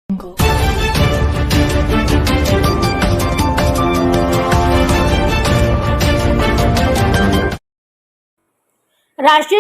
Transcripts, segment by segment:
राष्ट्रीय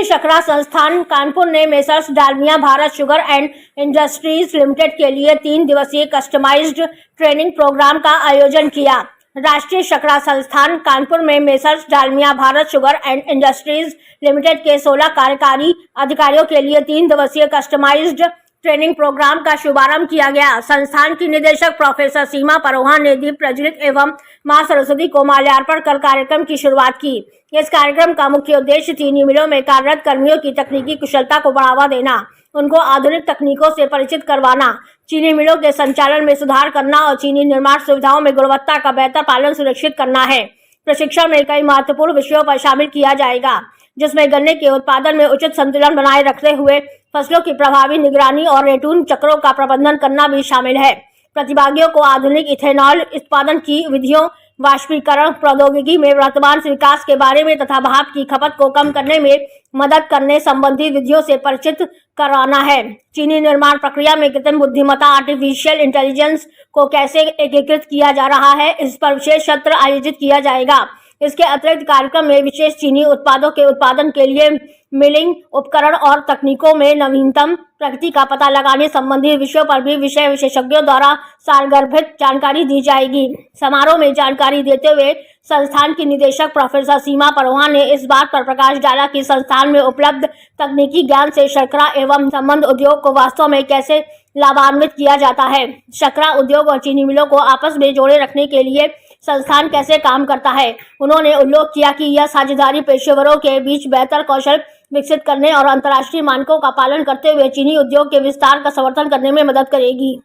शर्करा संस्थान कानपुर ने messrs Dalmia Bharat sugar and industries limited के लिए 3 दिवसीय कस्टमाइज्ड ट्रेनिंग प्रोग्राम का आयोजन किया। राष्ट्रीय शर्करा संस्थान कानपुर में messrs Dalmia Bharat sugar and industries limited के 16 कार्यकारी अधिकारियों के लिए 3 दिवसीय कस्टमाइज्ड ट्रेनिंग प्रोग्राम का शुभारंभ किया गया। संस्थान की निदेशक प्रोफेसर सीमा परोहा ने दीप प्रज्वलित एवं मां सरस्वती को माल्यार्पण कर कार्यक्रम की शुरुआत की। इस कार्यक्रम का मुख्य उद्देश्य चीनी मिलों में कार्यरत कर्मियों की तकनीकी कुशलता को बढ़ावा देना, उनको आधुनिक तकनीकों से परिचित करवाना, चीनी मिलों के संचालन में सुधार करना और चीनी निर्माण सुविधाओं में गुणवत्ता का बेहतर पालन सुनिश्चित करना है। प्रशिक्षण में कई महत्वपूर्ण विषयों पर शामिल किया जाएगा, जिसमें गन्ने के उत्पादन में उचित संतुलन बनाए रखते हुए फसलों की प्रभावी निगरानी और रेटून चक्रों का प्रबंधन करना भी शामिल है। प्रतिभागियों को आधुनिक इथेनॉल उत्पादन की विधियों, वाष्पीकरण प्रौद्योगिकी में वर्तमान विकास के बारे में तथा भाप की खपत को कम करने में मदद करने संबंधी विधियों से परिचित कराना है। चीनी निर्माण प्रक्रिया में कृत्रिम बुद्धिमत्ता आर्टिफिशियल इंटेलिजेंस को कैसे एकीकृत किया जा रहा है, इस पर विशेष सत्र आयोजित किया जाएगा। इसके अतिरिक्त कार्यक्रम में विशेष चीनी उत्पादों के उत्पादन के लिए मिलिंग उपकरण और तकनीकों में नवीनतम प्रगति का पता लगाने संबंधी विषयों पर भी विषय विशेषज्ञों द्वारा सारगर्भित जानकारी दी जाएगी। समारोह में जानकारी देते हुए संस्थान की निदेशक प्रोफेसर सीमा परोहा ने इस बात पर प्रकाश डाला कि संस्थान में उपलब्ध तकनीकी ज्ञान से शर्करा एवं संबंध उद्योग को वास्तव में कैसे लाभान्वित किया जाता है। शर्करा उद्योग और चीनी मिलों को आपस में जोड़े रखने के लिए संस्थान कैसे काम करता है। उन्होंने उल्लेख किया कि यह साझेदारी पेशेवरों के बीच बेहतर कौशल विकसित करने और अंतर्राष्ट्रीय मानकों का पालन करते हुए चीनी उद्योग के विस्तार का समर्थन करने में मदद करेगी।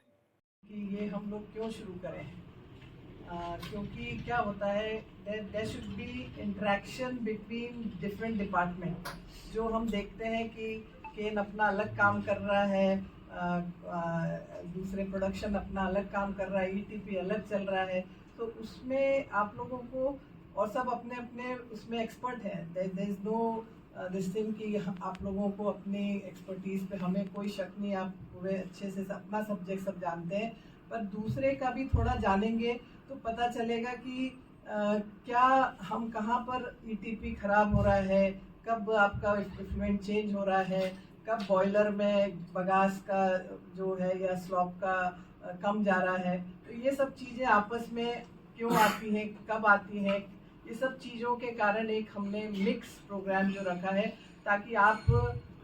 ये हम लोग क्यों शुरू करें, क्योंकि क्या होता है, there should be interaction between different department. जो हम देखते हैं कि केन अपना अलग काम कर रहा है, दूसरे प्रोडक्शन अपना अलग काम कर रहा है, ईटीपी अलग चल रहा है, तो उसमें आप लोगों को और सब अपने अपने उसमें एक्सपर्ट हैं। There is no this thing कि आप लोगों को अपनी एक्सपर्टीज़ पे हमें कोई शक नहीं, आप पूरे अच्छे से अपना सब्जेक्ट सब जानते हैं, पर दूसरे का भी थोड़ा जानेंगे तो पता चलेगा कि क्या हम कहाँ पर ईटीपी खराब हो रहा है, कब आपका इक्विपमेंट चेंज हो रहा है, कब बॉयलर में बगास का जो है या स्लॉप का कम जा रहा है। तो ये सब चीज़ें आपस में क्यों आती हैं, कब आती हैं, ये सब चीज़ों के कारण एक हमने मिक्स प्रोग्राम जो रखा है, ताकि आप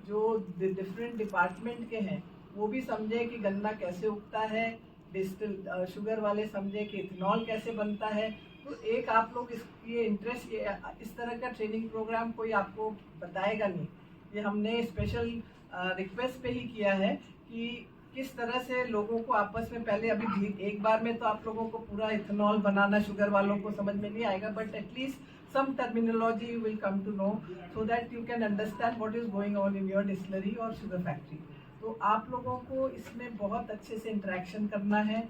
जो डिफरेंट डिपार्टमेंट के हैं वो भी समझें कि गन्ना कैसे उगता है, डिस्टिल शुगर वाले समझें कि इथेनॉल कैसे बनता है। तो एक आप लोग इसकी इंटरेस्ट, इस तरह का ट्रेनिंग प्रोग्राम कोई आपको बताएगा नहीं। ये हमने स्पेशल रिक्वेस्ट पे ही किया है कि किस तरह से लोगों को आपस में पहले अभी एक बार में तो आप लोगों को पूरा इथेनॉल बनाना शुगर वालों को समझ में नहीं आएगा, but at least some terminology you will come to know so that you can understand what is going on in your distillery और शुगर फैक्ट्री। तो आप लोगों को इसमें बहुत अच्छे से इंटरेक्शन करना है,